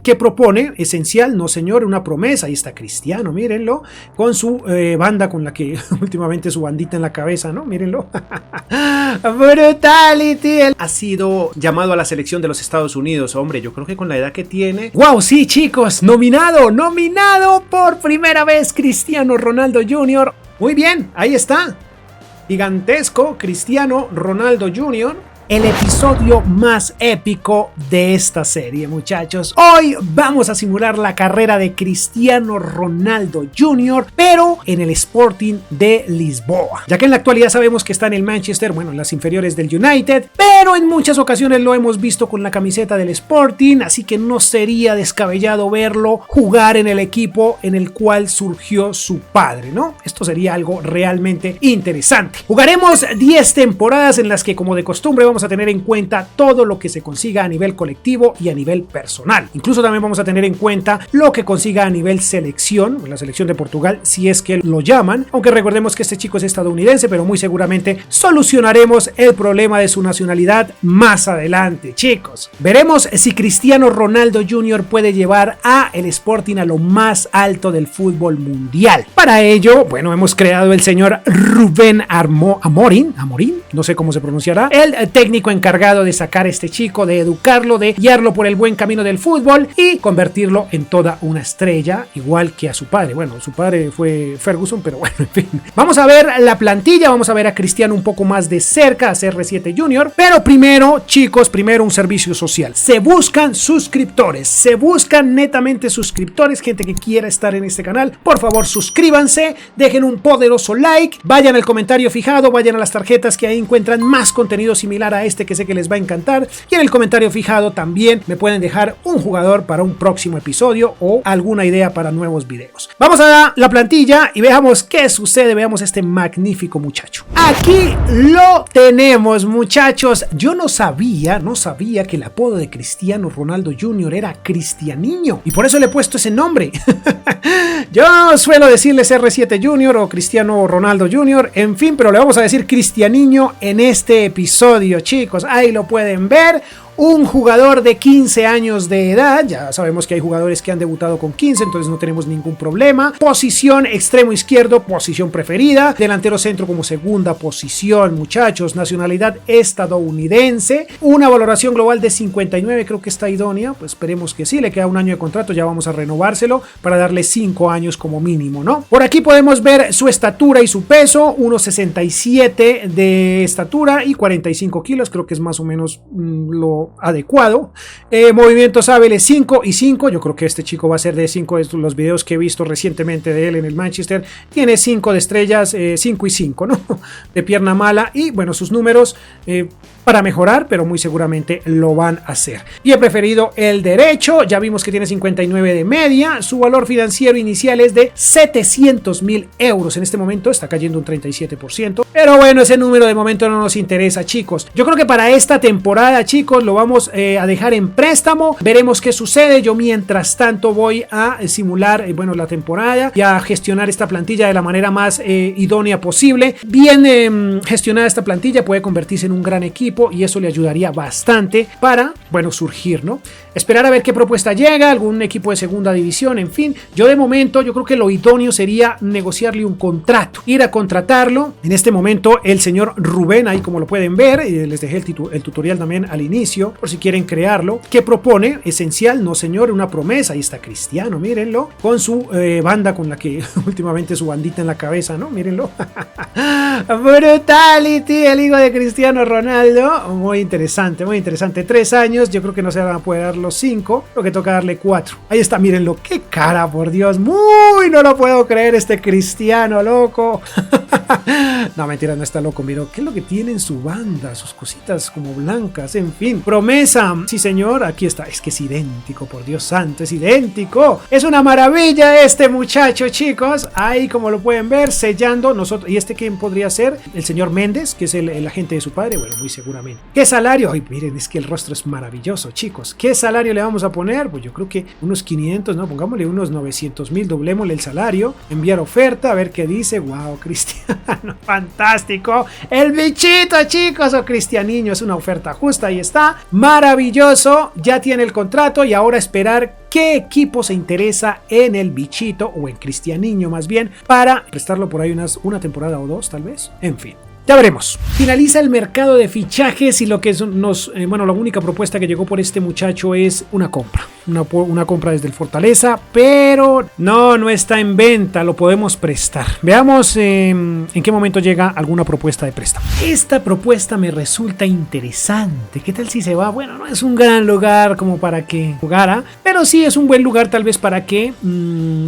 que propone, esencial, no señor, una promesa. Ahí está Cristiano, mírenlo, con su banda, con la que últimamente su bandita en la cabeza, ¿no? Mírenlo. Brutality. Él ha sido llamado a la selección de los Estados Unidos, hombre, yo creo que con la edad que tiene. ¡Wow! Sí, chicos, nominado por primera vez Cristiano Ronaldo Jr. Muy bien, ahí está. Gigantesco Cristiano Ronaldo Jr., el episodio más épico de esta serie, muchachos. Hoy vamos a simular la carrera de Cristiano Ronaldo Jr., pero en el Sporting de Lisboa, ya que en la actualidad sabemos que está en el Manchester, bueno, en las inferiores del United, pero en muchas ocasiones lo hemos visto con la camiseta del Sporting, así que no sería descabellado verlo jugar en el equipo en el cual surgió su padre, ¿no? Esto sería algo realmente interesante. Jugaremos 10 temporadas en las que, como de costumbre, vamos a tener en cuenta todo lo que se consiga a nivel colectivo y a nivel personal. Incluso también vamos a tener en cuenta lo que consiga a nivel selección, la selección de Portugal, si es que lo llaman, aunque recordemos que este chico es estadounidense, pero muy seguramente solucionaremos el problema de su nacionalidad más adelante, chicos. Veremos si Cristiano Ronaldo Jr. puede llevar a el Sporting a lo más alto del fútbol mundial. Para ello, bueno, hemos creado el señor Rubén Amorim, no sé cómo se pronunciará, el técnico encargado de sacar a este chico, de educarlo, de guiarlo por el buen camino del fútbol y convertirlo en toda una estrella, igual que a su padre. Bueno, su padre fue Ferguson, pero bueno, en fin. Vamos a ver la plantilla, vamos a ver a Cristiano un poco más de cerca, a CR7 Jr., pero primero, chicos, un servicio social. Se buscan suscriptores, se buscan netamente suscriptores, gente que quiera estar en este canal. Por favor, suscríbanse, dejen un poderoso like, vayan al comentario fijado, vayan a las tarjetas que ahí encuentran más contenido similar a este que sé que les va a encantar, y en el comentario fijado también me pueden dejar un jugador para un próximo episodio o alguna idea para nuevos videos. Vamos a la plantilla y veamos qué sucede, veamos este magnífico muchacho. Aquí lo tenemos, muchachos. Yo no sabía que el apodo de Cristiano Ronaldo Jr. era Cristianiño, y por eso le he puesto ese nombre. Yo suelo decirles R7 Jr. o Cristiano Ronaldo Jr., en fin, pero le vamos a decir Cristianiño en este episodio, chicos. Ahí lo pueden ver. Un jugador de 15 años de edad, ya sabemos que hay jugadores que han debutado con 15, entonces no tenemos ningún problema. Posición extremo izquierdo, posición preferida. Delantero centro como segunda posición, muchachos. Nacionalidad estadounidense. Una valoración global de 59, creo que está idónea, pues esperemos que sí. Le queda un año de contrato, ya vamos a renovárselo para darle 5 años como mínimo, ¿no? Por aquí podemos ver su estatura y su peso, 1,67 de estatura y 45 kilos, creo que es más o menos lo adecuado. Movimientos hábiles 5 y 5, yo creo que este chico va a ser de 5, los videos que he visto recientemente de él en el Manchester, tiene 5 de estrellas, 5 y 5, ¿no? De pierna mala, y bueno, sus números para mejorar, pero muy seguramente lo van a hacer. Y he preferido el derecho, ya vimos que tiene 59 de media, su valor financiero inicial es de 700.000 euros, en este momento está cayendo un 37%, pero bueno, ese número de momento no nos interesa, chicos. Yo creo que para esta temporada, chicos, lo vamos a dejar en préstamo, veremos qué sucede. Yo mientras tanto voy a simular bueno, la temporada y a gestionar esta plantilla de la manera más idónea posible. Bien gestionada esta plantilla puede convertirse en un gran equipo y eso le ayudaría bastante para, bueno, surgir, ¿no? Esperar a ver qué propuesta llega, algún equipo de segunda división, en fin. Yo de momento, yo creo que lo idóneo sería negociarle un contrato, ir a contratarlo. En este momento el señor Rubén, ahí como lo pueden ver, les dejé el tutorial también al inicio, por si quieren crearlo, que propone, esencial, no señor, una promesa. Ahí está Cristiano, mírenlo, con su banda, con la que últimamente su bandita en la cabeza, ¿no? Mírenlo. Brutality, el hijo de Cristiano Ronaldo. Muy interesante, 3 años, yo creo que no se van a poder dar los 5, lo que toca darle 4. Ahí está, mírenlo, qué cara, por Dios, muy, no lo puedo creer, este Cristiano, loco. No, mentira, no está loco, mira, ¿qué es lo que tiene en su banda? Sus cositas como blancas, en fin. Promesa, sí señor, aquí está, es que es idéntico, por Dios santo, es idéntico. Es una maravilla este muchacho, chicos. Ahí como lo pueden ver, sellando nosotros. ¿Y este quién podría ser? El señor Méndez, que es el agente de su padre, bueno, muy seguramente. ¿Qué salario? Ay, miren, es que el rostro es maravilloso, chicos. ¿Qué salario le vamos a poner? Pues yo creo que unos 500, ¿no? Pongámosle unos 900,000, doblémosle el salario, enviar oferta, a ver qué dice. Wow, Cristiano, fantástico. El bichito, chicos, o Cristianiño, es una oferta justa, ahí está. Maravilloso, ya tiene el contrato y ahora esperar qué equipo se interesa en el bichito o en Cristianiño más bien para prestarlo por ahí una temporada o dos tal vez, en fin. Ya veremos. Finaliza el mercado de fichajes y lo que la única propuesta que llegó por este muchacho es una compra. Una compra desde el Fortaleza, pero no está en venta, lo podemos prestar. Veamos en qué momento llega alguna propuesta de préstamo. Esta propuesta me resulta interesante. ¿Qué tal si se va? Bueno, no es un gran lugar como para que jugara, pero sí es un buen lugar tal vez para que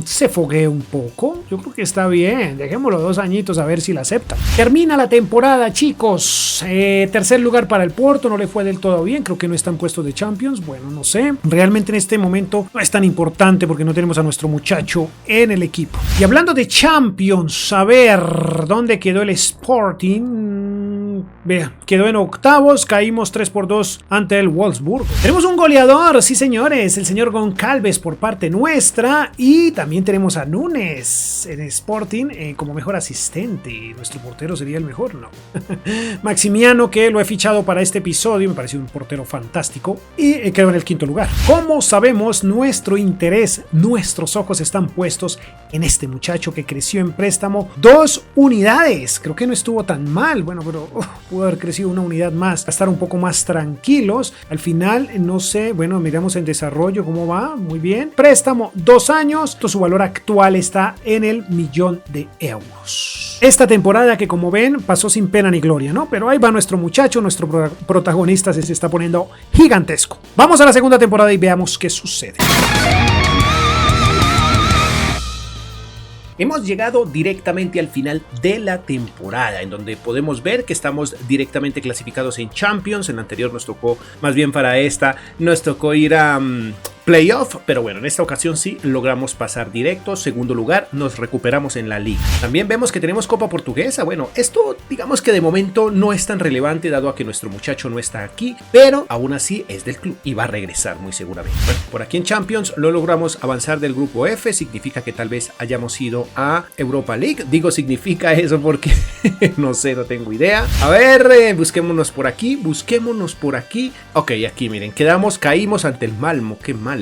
se foguee un poco. Yo creo que está bien. Dejémoslo 2 añitos a ver si la acepta. Termina la temporada, chicos. Tercer lugar para el Porto, no le fue del todo bien. Creo que no está en puestos de Champions. Bueno, no sé. Realmente en este momento no es tan importante porque no tenemos a nuestro muchacho en el equipo. Y hablando de Champions, a ver dónde quedó el Sporting. Vea, quedó en octavos, caímos 3-2 ante el Wolfsburg. Tenemos un goleador, sí señores, el señor Goncalves por parte nuestra, y también tenemos a Núñez en Sporting como mejor asistente. Nuestro portero sería el mejor, ¿no? Maximiano, que lo he fichado para este episodio, me pareció un portero fantástico y quedó en el 5º lugar. Como sabemos, nuestro interés, nuestros ojos están puestos en este muchacho que creció en préstamo 2 unidades. Creo que no estuvo tan mal, bueno, pero pudo haber crecido una unidad más, para estar un poco más tranquilos. Al final, no sé, bueno, miramos en desarrollo cómo va, muy bien. Préstamo 2 años, su valor actual está en el 1.000.000 de euros. Esta temporada que, como ven, pasó sin pena ni gloria, ¿no? Pero ahí va nuestro muchacho, nuestro protagonista se está poniendo gigantesco. Vamos a la segunda temporada y veamos qué sucede. Hemos llegado directamente al final de la temporada, en donde podemos ver que estamos directamente clasificados en Champions. En la anterior nos tocó, más bien para esta, nos tocó ir a playoff, pero bueno, en esta ocasión sí logramos pasar directo. Segundo lugar, nos recuperamos en la liga. También vemos que tenemos Copa Portuguesa. Bueno, esto digamos que de momento no es tan relevante dado a que nuestro muchacho no está aquí, pero aún así es del club y va a regresar muy seguramente. Bueno, por aquí en Champions lo logramos avanzar del grupo F, significa que tal vez hayamos ido a Europa League. Digo significa eso porque no sé, no tengo idea. A ver, busquémonos por aquí. Ok, aquí miren, caímos ante el Malmo, qué mal.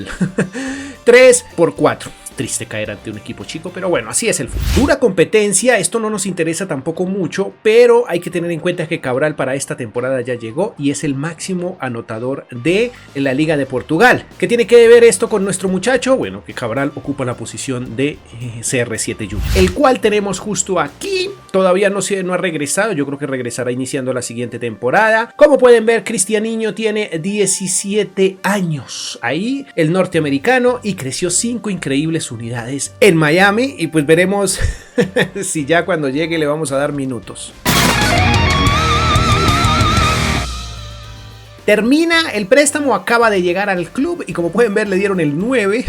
3-4. Triste caer ante un equipo chico, pero bueno, así es el fútbol. Dura competencia, esto no nos interesa tampoco mucho, pero hay que tener en cuenta que Cabral para esta temporada ya llegó y es el máximo anotador de la Liga de Portugal. ¿Qué tiene que ver esto con nuestro muchacho? Bueno, que Cabral ocupa la posición de CR7 Junior, el cual tenemos justo aquí. Todavía no ha regresado, yo creo que regresará iniciando la siguiente temporada. Como pueden ver, Cristianiño tiene 17 años. Ahí el norteamericano, y creció 5 increíbles unidades en Miami, y pues veremos si ya cuando llegue le vamos a dar minutos. Termina el préstamo, acaba de llegar al club y como pueden ver le dieron el 9.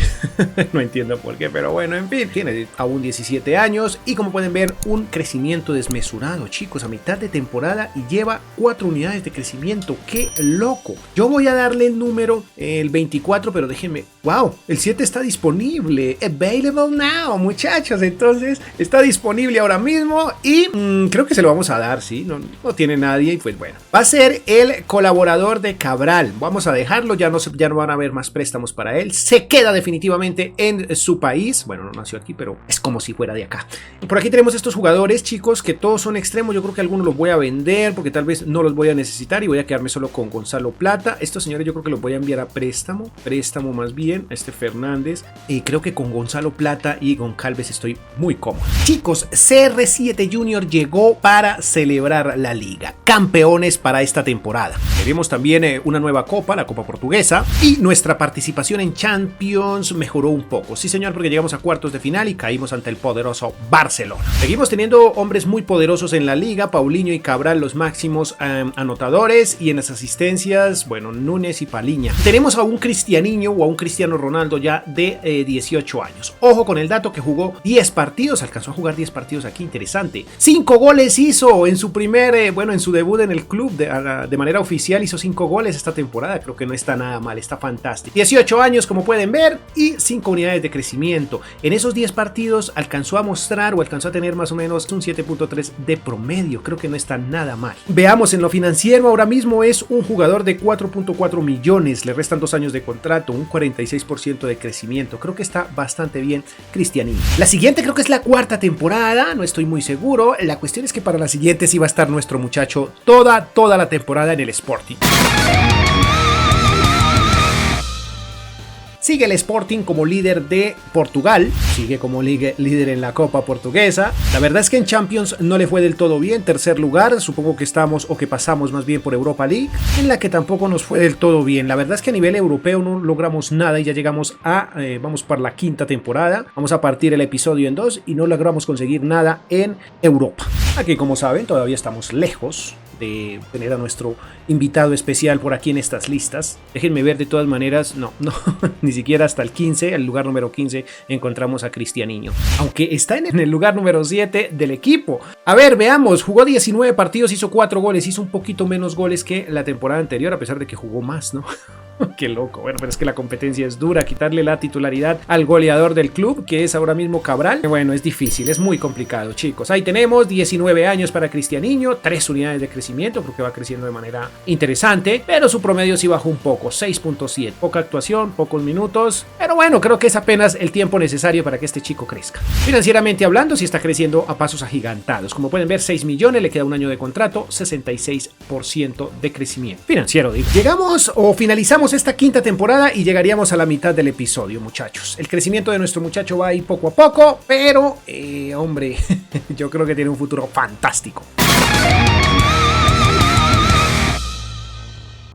No entiendo por qué, pero bueno, en fin. Tiene aún 17 años y como pueden ver un crecimiento desmesurado, chicos, a mitad de temporada y lleva 4 unidades de crecimiento. ¡Qué loco! Yo voy a darle el número, el 24, pero déjenme... ¡Wow! El 7 está disponible. Available now, muchachos. Entonces está disponible ahora mismo y creo que se lo vamos a dar, ¿sí? No tiene nadie y pues bueno. Va a ser el colaborador de Cabral. Vamos a dejarlo, ya no van a haber más préstamos para él. Se queda definitivamente en su país. Bueno, no nació aquí, pero es como si fuera de acá. Y por aquí tenemos estos jugadores, chicos, que todos son extremos. Yo creo que algunos los voy a vender porque tal vez no los voy a necesitar y voy a quedarme solo con Gonzalo Plata. Estos señores yo creo que los voy a enviar a préstamo más bien, a este Fernández. Y creo que con Gonzalo Plata y Goncalves estoy muy cómodo. Chicos, CR7 Junior llegó para celebrar la liga. Campeones para esta temporada. Veremos también una nueva copa, la Copa Portuguesa, y nuestra participación en Champions mejoró un poco. Sí señor, porque llegamos a cuartos de final y caímos ante el poderoso Barcelona. Seguimos teniendo hombres muy poderosos en la liga, Paulinho y Cabral los máximos anotadores, y en las asistencias, bueno, Núñez y Paliña. Tenemos a un Cristianiño o a un Cristiano Ronaldo ya de 18 años. Ojo con el dato que jugó 10 partidos, alcanzó a jugar 10 partidos aquí, interesante. 5 goles hizo en su en su debut en el club de manera oficial, hizo 5 goles esta temporada, creo que no está nada mal, está fantástico. 18 años como pueden ver y 5 unidades de crecimiento. En esos 10 partidos alcanzó a mostrar o alcanzó a tener más o menos un 7.3 de promedio, creo que no está nada mal. Veamos en lo financiero, ahora mismo es un jugador de 4.4 millones, le restan 2 años de contrato, un 46% de crecimiento, creo que está bastante bien Cristianinho. La siguiente creo que es la cuarta temporada, no estoy muy seguro, la cuestión es que para la siguiente sí va a estar nuestro muchacho toda la temporada en el Sporting. Sigue el Sporting como líder de Portugal, sigue como líder en la Copa Portuguesa. La verdad es que en Champions no le fue del todo bien, tercer lugar, supongo que estamos o que pasamos más bien por Europa League, en la que tampoco nos fue del todo bien. La verdad es que a nivel europeo no logramos nada y ya llegamos a, vamos para la quinta temporada, vamos a partir el episodio en 2 y no logramos conseguir nada en Europa. Aquí, como saben, todavía estamos lejos de tener a nuestro invitado especial por aquí en estas listas. Déjenme ver de todas maneras, no, ni siquiera hasta el 15, el lugar número 15, encontramos a Cristianinho. Aunque está en el lugar número 7 del equipo. A ver, veamos, jugó 19 partidos, hizo 4 goles, hizo un poquito menos goles que la temporada anterior, a pesar de que jugó más, ¿no? Qué loco, bueno, pero es que la competencia es dura, quitarle la titularidad al goleador del club, que es ahora mismo Cabral, bueno, es difícil, es muy complicado, chicos. Ahí tenemos 19 años para Cristianinho, 3 unidades de crecimiento, creo que va creciendo de manera interesante, pero su promedio sí bajó un poco, 6.7, poca actuación, pocos minutos, pero bueno, creo que es apenas el tiempo necesario para que este chico crezca. Financieramente hablando, sí está creciendo a pasos agigantados, como pueden ver, 6 millones, le queda un año de contrato, 66% de crecimiento financiero, digo. Llegamos o finalizamos esta quinta temporada y llegaríamos a la mitad del episodio, muchachos. El crecimiento de nuestro muchacho va ahí poco a poco, pero hombre, yo creo que tiene un futuro fantástico.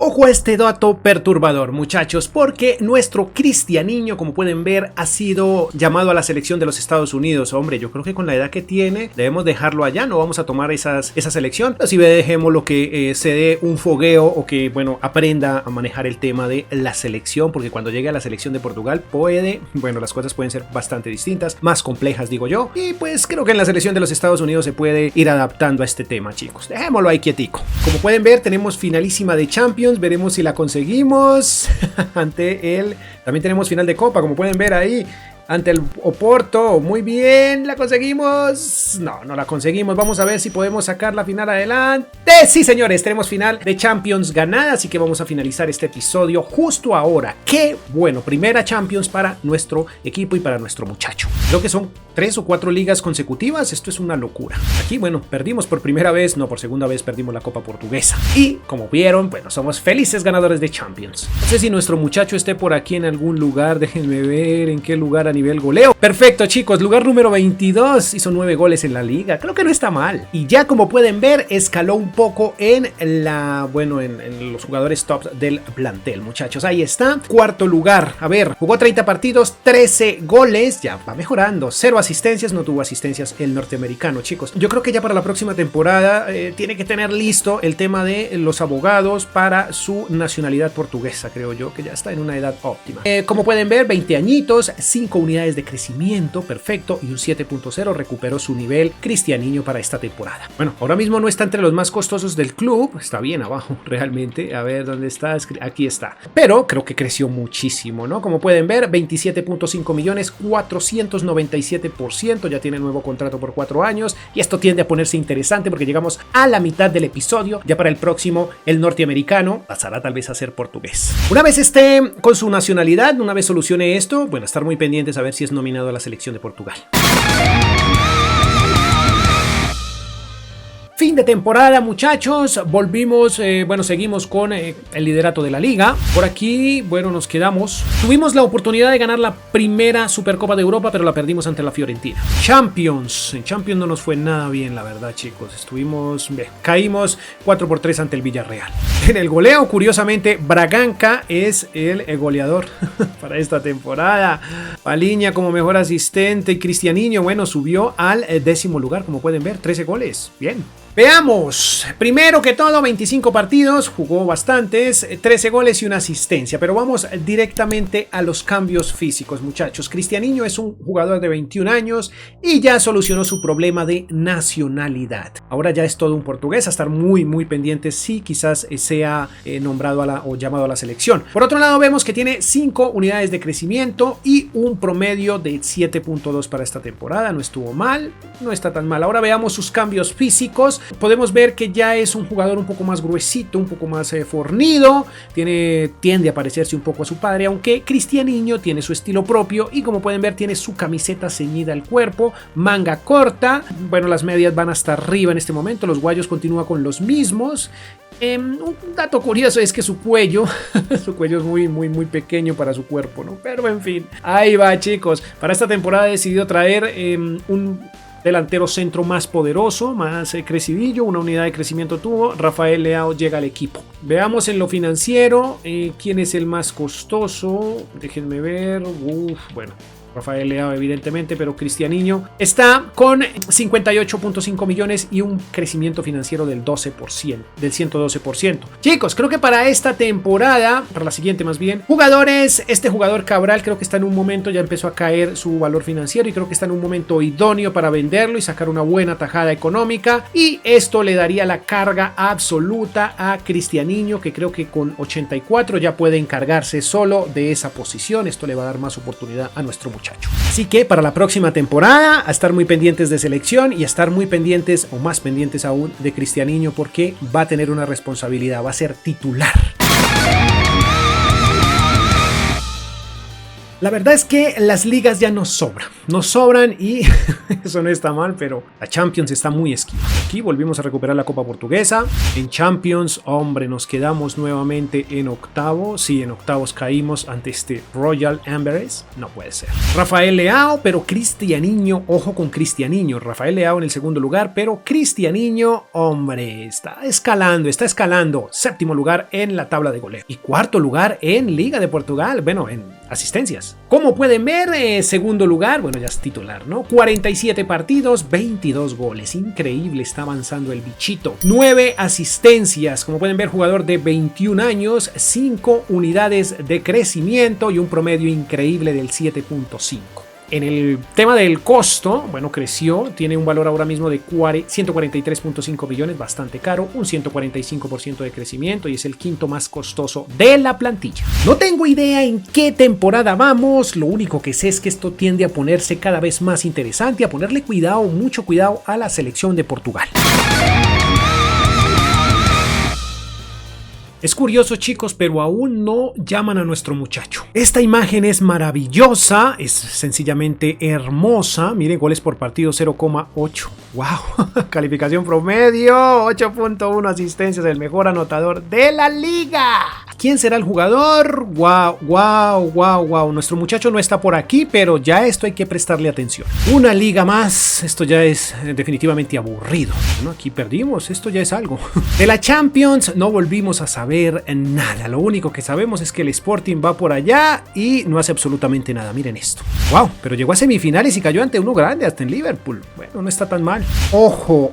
Ojo a este dato perturbador, muchachos, porque nuestro Cristianinho, como pueden ver, ha sido llamado a la selección de los Estados Unidos. Hombre, yo creo que con la edad que tiene debemos dejarlo allá, no vamos a tomar esa selección, pero sí dejemos lo que se dé un fogueo o que, bueno, aprenda a manejar el tema de la selección, porque cuando llegue a la selección de Portugal las cosas pueden ser bastante distintas, más complejas, digo yo, y pues creo que en la selección de los Estados Unidos se puede ir adaptando a este tema, chicos. Dejémoslo ahí quietico. Como pueden ver, tenemos finalísima de Champions. Veremos si la conseguimos ante él. También tenemos final de Copa, como pueden ver ahí, ante el Oporto. Muy bien, ¿la conseguimos? No la conseguimos. Vamos a ver si podemos sacar la final adelante. Sí, señores, tenemos final de Champions ganada, así que vamos a finalizar este episodio justo ahora. Qué bueno, primera Champions para nuestro equipo y para nuestro muchacho. Creo que son 3 o 4 ligas consecutivas, esto es una locura. Aquí, bueno, perdimos por primera vez, no, por segunda vez perdimos la Copa Portuguesa. Y, como vieron, bueno, somos felices ganadores de Champions. No sé si nuestro muchacho esté por aquí en algún lugar, déjenme ver en qué lugar a nivel goleo. Perfecto, chicos, lugar número 22, hizo 9 goles en la liga, creo que no está mal. Y ya como pueden ver, escaló un poco en en los jugadores top del plantel, muchachos. Ahí está, cuarto lugar. A ver, jugó 30 partidos, 13 goles, ya va mejorando. 0 asistencias, no tuvo asistencias el norteamericano, chicos. Yo creo que ya para la próxima temporada tiene que tener listo el tema de los abogados para su nacionalidad portuguesa, creo yo, que ya está en una edad óptima. Como pueden ver, 20 añitos, 5 unidades de crecimiento, perfecto, y un 7.0, recuperó su nivel Cristianinho para esta temporada. Bueno, ahora mismo no está entre los más costosos del club, está bien abajo realmente, a ver dónde está, aquí está, pero creo que creció muchísimo, ¿no? Como pueden ver, 27.5 millones, 497%, ya tiene nuevo contrato por 4 años, y esto tiende a ponerse interesante porque llegamos a la mitad del episodio. Ya para el próximo, el norteamericano pasará tal vez a ser portugués. Una vez esté con su nacionalidad, una vez solucione esto, bueno, estar muy pendientes a ver si es nominado a la selección de Portugal. Fin de temporada, muchachos, volvimos, seguimos con el liderato de la liga. Por aquí, bueno, nos quedamos. Tuvimos la oportunidad de ganar la primera Supercopa de Europa, pero la perdimos ante la Fiorentina. Champions, en Champions no nos fue nada bien, la verdad, chicos. Caímos 4-3 ante el Villarreal. En el goleo, curiosamente, Braganca es el goleador para esta temporada. Palhinha como mejor asistente y Cristianinho, bueno, subió al 10º lugar, como pueden ver, 13 goles, bien. Veamos, primero que todo 25 partidos, jugó bastantes, 13 goles y una asistencia, pero vamos directamente a los cambios físicos, muchachos. Cristianinho es un jugador de 21 años y ya solucionó su problema de nacionalidad. Ahora ya es todo un portugués, a estar muy pendientes si quizás sea nombrado o llamado a la selección. Por otro lado vemos que tiene 5 unidades de crecimiento y un promedio de 7.2 para esta temporada, no estuvo mal, no está tan mal. Ahora veamos sus cambios físicos. Podemos ver que ya es un jugador un poco más gruesito, un poco más fornido, tiende a parecerse un poco a su padre, aunque Cristianinho tiene su estilo propio y como pueden ver tiene su camiseta ceñida al cuerpo, manga corta, bueno, las medias van hasta arriba en este momento, los guayos continúan con los mismos. Un dato curioso es que su cuello es muy pequeño para su cuerpo, ¿no? Pero en fin, ahí va, chicos. Para esta temporada he decidido traer un delantero centro más poderoso, más crecidillo, una unidad de crecimiento tuvo. Rafael Leao llega al equipo. Veamos en lo financiero quién es el más costoso. Déjenme ver. Bueno, Rafael Leao evidentemente, pero Cristianinho está con 58.5 millones y un crecimiento financiero del 12%, del 112%. Chicos, creo que para esta temporada, para la siguiente más bien, jugadores, este jugador Cabral creo que está en un momento, ya empezó a caer su valor financiero y creo que está en un momento idóneo para venderlo y sacar una buena tajada económica, y esto le daría la carga absoluta a Cristianinho, que creo que con 84 ya puede encargarse solo de esa posición. Esto le va a dar más oportunidad a nuestro muchacho. Así que para la próxima temporada a estar muy pendientes de selección y a estar muy pendientes o más pendientes aún de Cristianinho, porque va a tener una responsabilidad, va a ser titular. La verdad es que las ligas ya nos sobran y eso no está mal, pero la Champions está muy esquiva. Aquí volvimos a recuperar la Copa Portuguesa. En Champions, hombre, nos quedamos nuevamente en octavos. Sí, en octavos caímos ante este Royal Amberes. No puede ser. Rafael Leao, pero Cristianinho, ojo con Cristianinho. Rafael Leao en el segundo lugar, pero Cristianinho, hombre, está escalando. Séptimo lugar en la tabla de goleo. Y cuarto lugar en Liga de Portugal, bueno, en asistencias. Como pueden ver, segundo lugar, bueno, ya es titular, ¿no? 47 partidos, 22 goles. Increíble, está avanzando el bichito. 9 asistencias. Como pueden ver, jugador de 21 años, 5 unidades de crecimiento y un promedio increíble del 7.5. En el tema del costo, bueno, creció, tiene un valor ahora mismo de 143.5 billones, bastante caro, un 145% de crecimiento y es el quinto más costoso de la plantilla. No tengo idea en qué temporada vamos, lo único que sé es que esto tiende a ponerse cada vez más interesante, a ponerle cuidado, mucho cuidado a la selección de Portugal. Es curioso, chicos, pero aún no llaman a nuestro muchacho. Esta imagen es maravillosa, es sencillamente hermosa. Miren, goles por partido 0,8. ¡Wow! Calificación promedio 8.1 asistencias, el mejor anotador de la liga. ¿Quién será el jugador? ¡Wow! Nuestro muchacho no está por aquí, pero ya esto hay que prestarle atención. Una liga más, esto ya es definitivamente aburrido. Bueno, aquí perdimos, esto ya es algo. De la Champions no volvimos a saber nada. Lo único que sabemos es que el Sporting va por allá y no hace absolutamente nada. Miren esto. ¡Wow! Pero llegó a semifinales y cayó ante uno grande, hasta en Liverpool. Bueno, no está tan mal. ¡Ojo!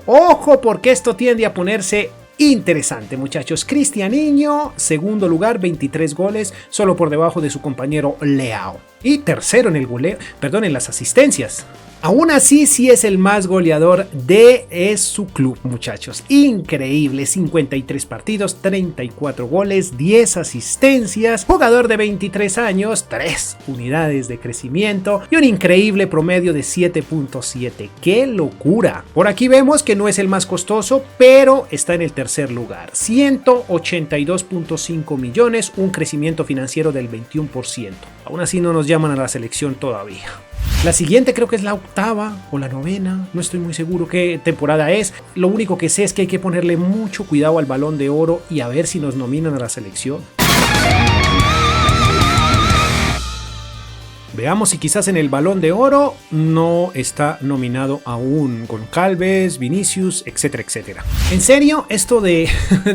Porque esto tiende a ponerse interesante, muchachos. Cristianinho, segundo lugar, 23 goles, solo por debajo de su compañero Leao. Y tercero en el goleo, en las asistencias. Aún así, sí es el más goleador de su club, muchachos. Increíble, 53 partidos, 34 goles, 10 asistencias, jugador de 23 años, 3 unidades de crecimiento y un increíble promedio de 7.7. ¡Qué locura! Por aquí vemos que no es el más costoso, pero está en el tercer lugar. 182.5 millones, un crecimiento financiero del 21%. Aún así no nos llaman a la selección todavía. La siguiente creo que es la octava o la novena, no estoy muy seguro qué temporada es. Lo único que sé es que hay que ponerle mucho cuidado al Balón de Oro y a ver si nos nominan a la selección. Veamos si quizás en el Balón de Oro no está nominado aún, con Calves, Vinicius, etcétera. En serio, esto de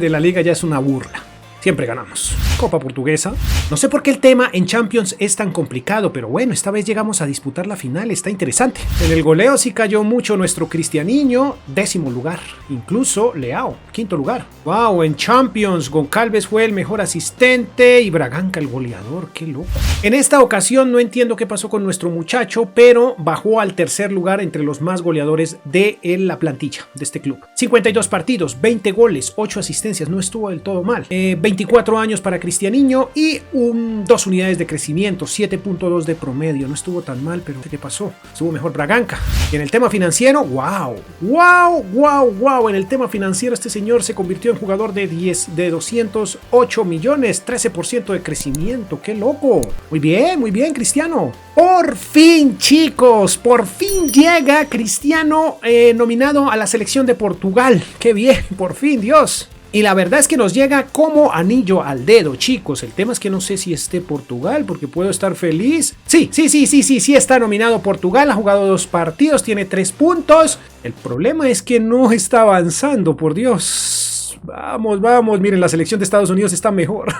la liga ya es una burla. siempre ganamos. Copa Portuguesa. No sé por qué el tema en Champions es tan complicado, pero bueno, esta vez llegamos a disputar la final, está interesante. En el goleo sí cayó mucho nuestro Cristianiño, 10º lugar. Incluso Leao, 5º lugar. Wow, en Champions Goncalves fue el mejor asistente y Braganca el goleador, qué loco. En esta ocasión no entiendo qué pasó con nuestro muchacho, pero bajó al 3er lugar entre los más goleadores de la plantilla de este club. 52 partidos, 20 goles, 8 asistencias, no estuvo del todo mal. 24 años para Cristianiño y 2 unidades de crecimiento, 7.2 de promedio, no estuvo tan mal, pero ¿qué pasó? Estuvo mejor Braganca. Y en el tema financiero, wow, en el tema financiero este señor se convirtió en jugador de 208 millones, 13% de crecimiento, qué loco. Muy bien, Cristiano. Por fin, chicos, por fin llega Cristiano nominado a la selección de Portugal. Qué bien, por fin, Dios. Y la verdad es que nos llega como anillo al dedo, chicos. El tema es que no sé si esté Portugal, porque puedo estar feliz. Sí, está nominado Portugal. Ha jugado 2 partidos, tiene 3 puntos. El problema es que no está avanzando, por Dios. Vamos, miren, la selección de Estados Unidos está mejor.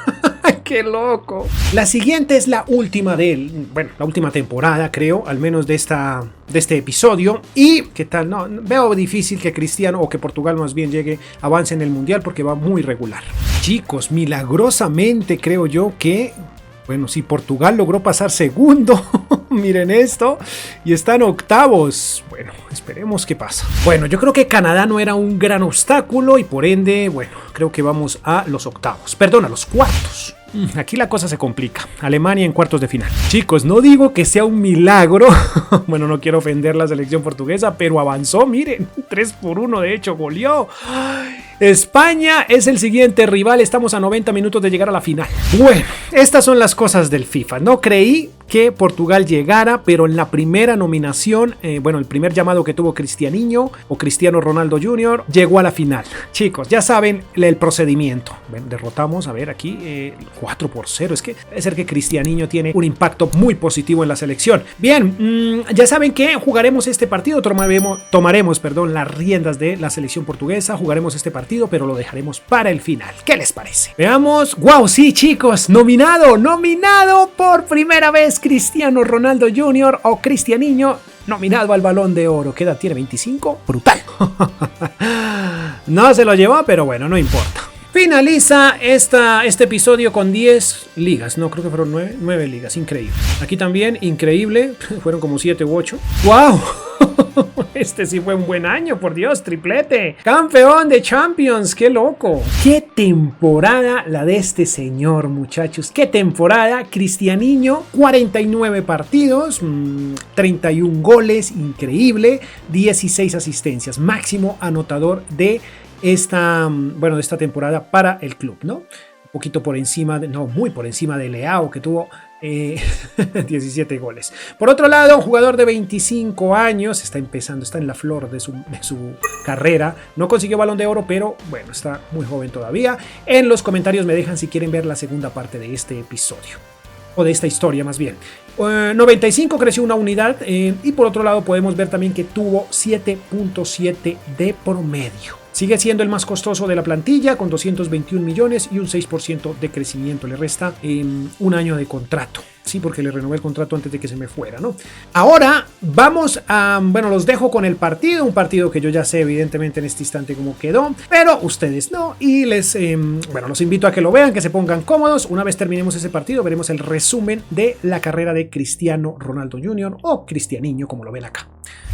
¡Qué loco! La siguiente es la última la última temporada, creo, al menos de este episodio. Y, ¿qué tal? No, veo difícil que Cristiano, o que Portugal más bien avance en el Mundial, porque va muy regular. Chicos, milagrosamente creo yo que, bueno, si Portugal logró pasar segundo, miren esto, y están octavos. Bueno, esperemos qué pasa. Bueno, yo creo que Canadá no era un gran obstáculo y por ende, bueno, creo que vamos a los octavos. Perdón, a los cuartos. Aquí la cosa se complica. Alemania en cuartos de final. Chicos, no digo que sea un milagro. Bueno, no quiero ofender la selección portuguesa, pero avanzó, miren. 3-1, de hecho, goleó. España es el siguiente rival. Estamos a 90 minutos de llegar a la final. Bueno, estas son las cosas del FIFA. No creí que Portugal llegara, pero en la primera nominación, el primer llamado que tuvo Cristianiño o Cristiano Ronaldo Jr., llegó a la final. Chicos, ya saben el procedimiento. Bueno, derrotamos, a ver aquí, 4-0. Es que debe ser que Cristianiño tiene un impacto muy positivo en la selección. Bien, ya saben que jugaremos este partido, tomaremos las riendas de la selección portuguesa, jugaremos este partido, pero lo dejaremos para el final. ¿Qué les parece? Veamos. ¡Wow! Sí, chicos, nominado por primera vez Cristiano Ronaldo Jr. o Cristianiño, nominado al Balón de Oro. ¿Qué edad tiene? ¿25? Brutal. No se lo llevó, pero bueno, no importa. Finaliza este episodio con 10 ligas. No, creo que fueron 9 ligas. Increíble. Aquí también, increíble. Fueron como 7 u 8. ¡Wow! Este sí fue un buen año, por Dios, triplete. Campeón de Champions, qué loco. Qué temporada la de este señor, muchachos. Qué temporada. Cristianiño, 49 partidos, 31 goles, increíble. 16 asistencias, máximo anotador de esta temporada para el club, ¿no? Un poquito por encima, muy por encima de Leao, que tuvo 17 goles. Por otro lado, un jugador de 25 años, está en la flor de su carrera, no consiguió Balón de Oro, pero bueno, está muy joven todavía. En los comentarios me dejan si quieren ver la segunda parte de este episodio, o de esta historia más bien. 95 creció una unidad, y por otro lado podemos ver también que tuvo 7.7 de promedio. Sigue siendo el más costoso de la plantilla con 221 millones y un 6% de crecimiento. Le resta un año de contrato. Sí, porque le renové el contrato antes de que se me fuera, ¿no? Ahora vamos a... los dejo con el partido. Un partido que yo ya sé evidentemente en este instante cómo quedó, pero ustedes no. Y los invito a que lo vean, que se pongan cómodos. Una vez terminemos ese partido, veremos el resumen de la carrera de Cristiano Ronaldo Jr. o Cristianiño, como lo ven acá.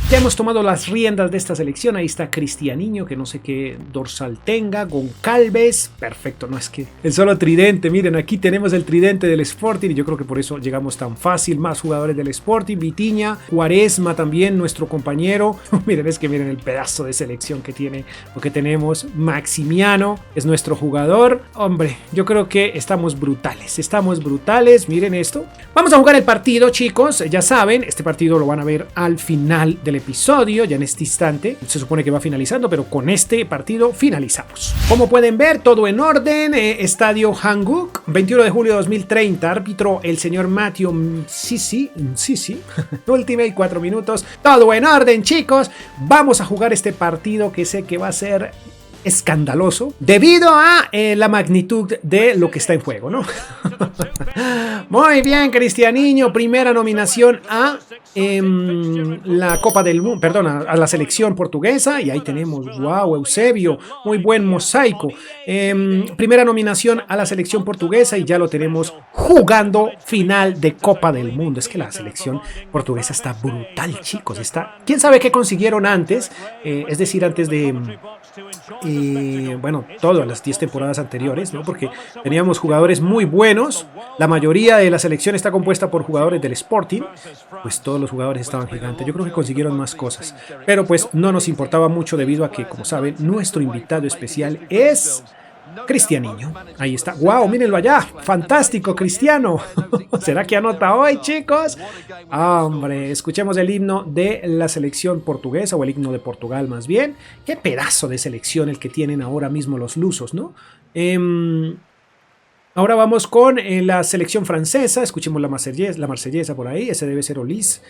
Ya hemos tomado las riendas de esta selección. Ahí está Cristianiño, que no sé qué dorsal tenga. Goncalves, perfecto. No es que el solo tridente. Miren, aquí tenemos el tridente del Sporting y yo creo que por eso llegamos tan fácil. Más jugadores del Sporting. Vitinha, Quaresma también, nuestro compañero. Miren el pedazo de selección que tiene, lo que tenemos. Maximiano es nuestro jugador. Hombre, yo creo que estamos brutales. Miren esto. Vamos a jugar el partido, chicos. Ya saben, este partido lo van a ver al final del episodio, ya en este instante. Se supone que va finalizando, pero con este partido finalizamos. Como pueden ver, todo en orden. Estadio Hanguk, 21 de julio de 2030. Árbitro el señor Matthew Sisi. Ultimate 4 minutos. Todo en orden, chicos. Vamos a jugar este partido que sé que va a ser escandaloso debido a la magnitud de lo que está en juego, ¿no? Muy bien, Cristianiño, primera nominación a la Copa del Mundo, perdón, a la selección portuguesa, y ahí tenemos, wow, Eusebio, muy buen mosaico. Primera nominación a la selección portuguesa y ya lo tenemos jugando final de Copa del Mundo. Es que la selección portuguesa está brutal, chicos, está, quién sabe qué consiguieron antes, es decir, antes de bueno, todas las 10 temporadas anteriores, ¿no? Porque teníamos jugadores muy buenos, la mayoría de la selección está compuesta por jugadores del Sporting, pues todos los jugadores estaban gigantes. Yo creo que consiguieron más cosas, pero pues no nos importaba mucho debido a que, como saben, nuestro invitado especial es Cristianiño. Ahí está. ¡Wow! Mírenlo allá. ¡Fantástico, Cristiano! ¿Será que anota hoy, chicos? Hombre, escuchemos el himno de la selección portuguesa, o el himno de Portugal más bien. ¡Qué pedazo de selección el que tienen ahora mismo los lusos, ¿no? Ahora vamos con la selección francesa. Escuchemos la marsellesa por ahí. Ese debe ser Olis.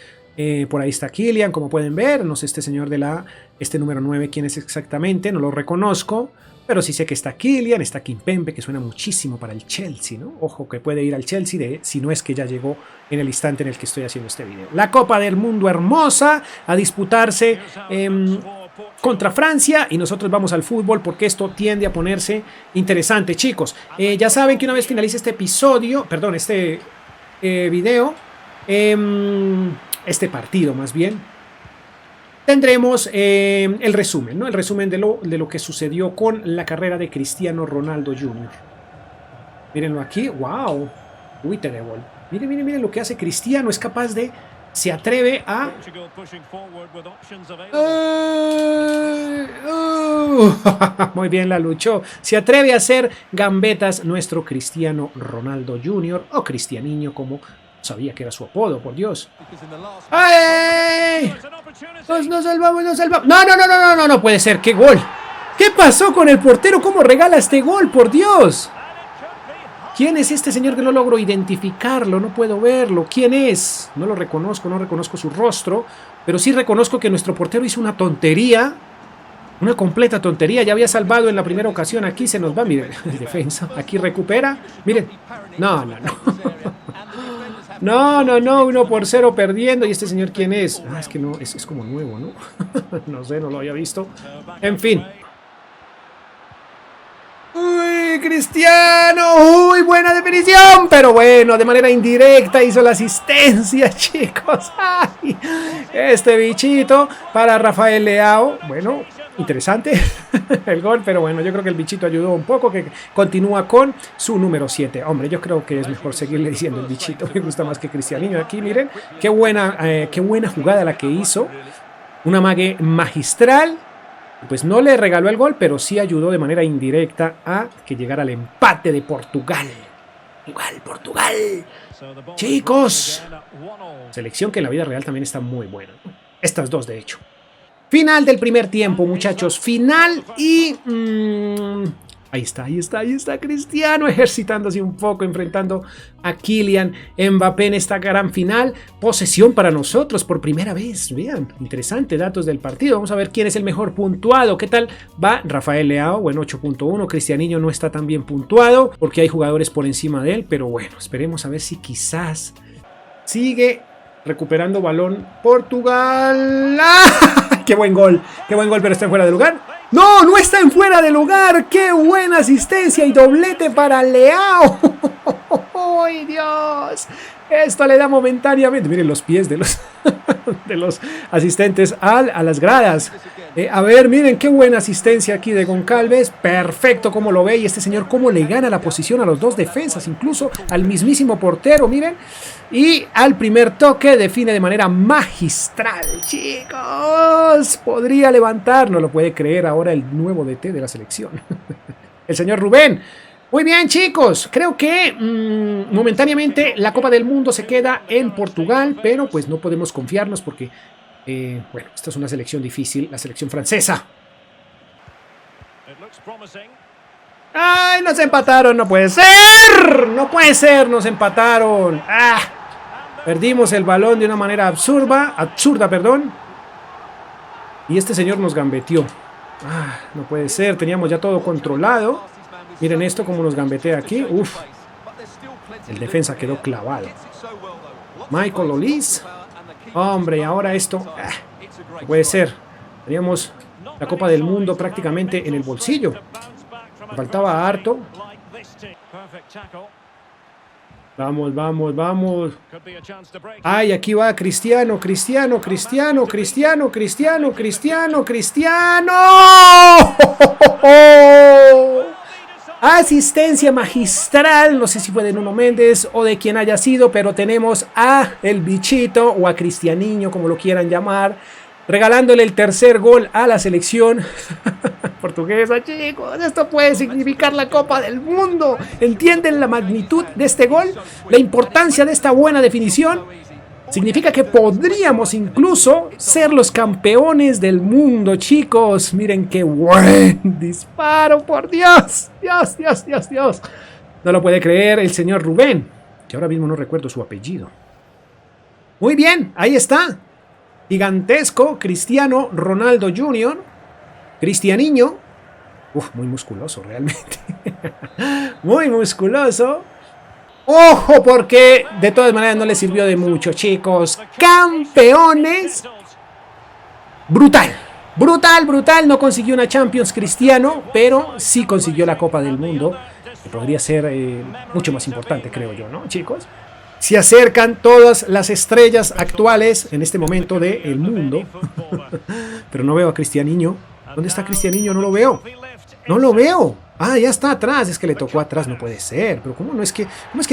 Por ahí está Kylian, como pueden ver. No sé este señor de este número 9 quién es exactamente, no lo reconozco. Pero sí sé que está Kylian, está Kimpembe, que suena muchísimo para el Chelsea, ¿no? Ojo que puede ir al Chelsea, si no es que ya llegó en el instante en el que estoy haciendo este video. La Copa del Mundo hermosa a disputarse contra Francia, y nosotros vamos al fútbol porque esto tiende a ponerse interesante, chicos. Ya saben que una vez finalice este episodio, perdón, este video, este partido más bien, tendremos el resumen, ¿no? El resumen de lo que sucedió con la carrera de Cristiano Ronaldo Jr. Mírenlo aquí, wow. Uy, te debo. Miren lo que hace Cristiano, es capaz de, se atreve a... Muy bien, la luchó. Se atreve a hacer gambetas nuestro Cristiano Ronaldo Jr. o Cristianiño, como sabía que era su apodo, por Dios. ¡Ay! Nos salvamos. No puede ser, qué gol. ¿Qué pasó con el portero? ¿Cómo regala este gol, por Dios? ¿Quién es este señor que no logro identificarlo? No puedo verlo. ¿Quién es? No lo reconozco, no reconozco su rostro, pero sí reconozco que nuestro portero hizo una tontería. Una completa tontería. Ya había salvado en la primera ocasión. Aquí se nos va, miren, defensa. Aquí recupera. Miren. No. No, 1-0 perdiendo. ¿Y este señor quién es? Es que no, es como nuevo, ¿no? No sé, no lo había visto. En fin. ¡Uy, Cristiano! ¡Uy, buena definición! Pero bueno, de manera indirecta hizo la asistencia, chicos. ¡Ay! Este bichito para Rafael Leao. Bueno, interesante el gol, pero bueno, yo creo que el bichito ayudó un poco, que continúa con su número 7. Hombre, yo creo que es mejor seguirle diciendo el bichito, me gusta más que Cristianinho. Aquí miren, qué buena jugada la que hizo, una mague magistral. Pues no le regaló el gol, pero sí ayudó de manera indirecta a que llegara el empate de Portugal. Igual, Portugal. Chicos, selección que en la vida real también está muy buena. Estas dos, de hecho. Final del primer tiempo, muchachos. Final y... Ahí está Cristiano ejercitándose un poco, enfrentando a Kylian Mbappé en esta gran final. Posesión para nosotros por primera vez. Vean, interesante datos del partido. Vamos a ver quién es el mejor puntuado. ¿Qué tal va Rafael Leao? Bueno, 8.1. Cristianinho no está tan bien puntuado porque hay jugadores por encima de él. Pero bueno, esperemos a ver si quizás sigue recuperando balón Portugal. ¡Ah! ¡Qué buen gol! Pero está fuera de lugar. No está en fuera de lugar. ¡Qué buena asistencia y doblete para Leao! ¡Ay, Dios! Esto le da momentáneamente. Miren los pies de los asistentes a las gradas. A ver, miren qué buena asistencia aquí de Goncalves. Perfecto, como lo ve. Y este señor cómo le gana la posición a los dos defensas, incluso al mismísimo portero, miren. Y al primer toque define de manera magistral. Chicos, podría levantar, no lo puede creer ahora el nuevo DT de la selección. El señor Rubén. Muy bien, chicos, creo que momentáneamente la Copa del Mundo se queda en Portugal, pero pues no podemos confiarnos porque, bueno, esta es una selección difícil, la selección francesa. ¡Ay, nos empataron! ¡No puede ser! ¡Nos empataron! ¡Ah! Perdimos el balón de una manera absurda, perdón. Y este señor nos gambeteó. No puede ser, teníamos ya todo controlado. Miren esto como nos gambetea aquí. Uf, el defensa quedó clavado. Michael Olise. Hombre, ahora esto no puede ser. Teníamos la Copa del Mundo prácticamente en el bolsillo. Me faltaba harto. Vamos, vamos, vamos. Ay, aquí va Cristiano, Cristiano, Cristiano, Cristiano, Cristiano, Cristiano, Cristiano. Asistencia magistral, no sé si fue de Nuno Méndez o de quien haya sido, pero tenemos a el bichito o a Cristianiño, como lo quieran llamar, regalándole el tercer gol a la selección portuguesa. Chicos, esto puede significar la Copa del Mundo. ¿Entienden la magnitud de este gol? La importancia de esta buena definición. Significa que podríamos incluso ser los campeones del mundo, chicos. Miren qué buen disparo, por Dios. Dios, Dios, Dios, Dios. No lo puede creer el señor Rubén, que ahora mismo no recuerdo su apellido. Muy bien, ahí está. Gigantesco Cristiano Ronaldo Jr. Cristianiño. Muy musculoso realmente. Muy musculoso. Ojo, porque de todas maneras no le sirvió de mucho, chicos. Campeones. Brutal. Brutal, brutal. No consiguió una Champions Cristiano, pero sí consiguió la Copa del Mundo, que podría ser mucho más importante, creo yo, ¿no, chicos? Se acercan todas las estrellas actuales en este momento del mundo. Pero no veo a Cristianiño. ¿Dónde está Cristianiño? No lo veo. No lo veo. Ya está atrás. Es que le tocó atrás. No puede ser. Pero ¿cómo es que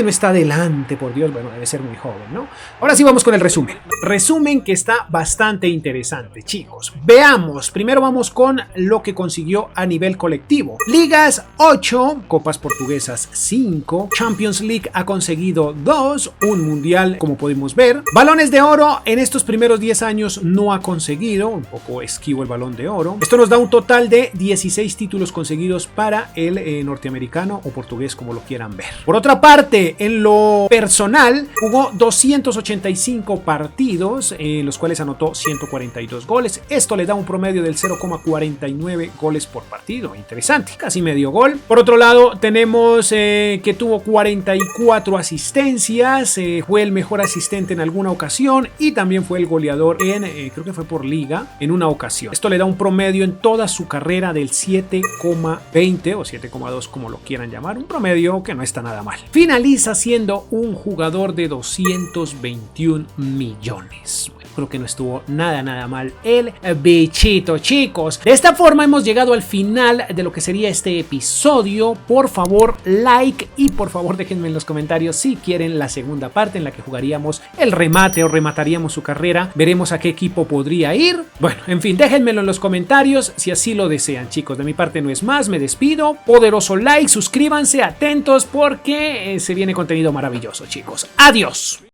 no está adelante? Por Dios. Bueno, debe ser muy joven, ¿no? Ahora sí vamos con el resumen. Resumen que está bastante interesante, chicos. Veamos. Primero vamos con lo que consiguió a nivel colectivo. Ligas 8. Copas portuguesas 5. Champions League ha conseguido 2. Un mundial, como podemos ver. Balones de oro en estos primeros 10 años no ha conseguido. Un poco esquivo el balón de oro. Esto nos da un total de 16 títulos conseguidos para el norteamericano o portugués, como lo quieran ver. Por otra parte, en lo personal, jugó 285 partidos, en los cuales anotó 142 goles. Esto le da un promedio del 0,49 goles por partido. Interesante, casi medio gol. Por otro lado, tenemos que tuvo 44 asistencias, fue el mejor asistente en alguna ocasión y también fue el goleador en, creo que fue por liga, en una ocasión. Esto le da un promedio en toda su carrera del 7,20 o 7,2, como lo quieran llamar, un promedio que no está nada mal. Finaliza siendo un jugador de 221 millones. Bueno, creo que no estuvo nada mal el bichito, chicos. De esta forma hemos llegado al final de lo que sería este episodio. Por favor, like y por favor déjenme en los comentarios si quieren la segunda parte en la que jugaríamos el remate o remataríamos su carrera. Veremos a qué equipo podría ir. Bueno, en fin, déjenmelo en los comentarios si así lo desean, chicos. De mi parte no es más, me despido. Poderoso like, suscríbanse, atentos porque se viene contenido maravilloso, chicos. ¡Adiós!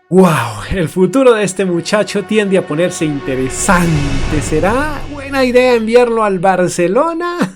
¡Wow! El futuro de este muchacho tiende a ponerse interesante. ¿Será buena idea enviarlo al Barcelona?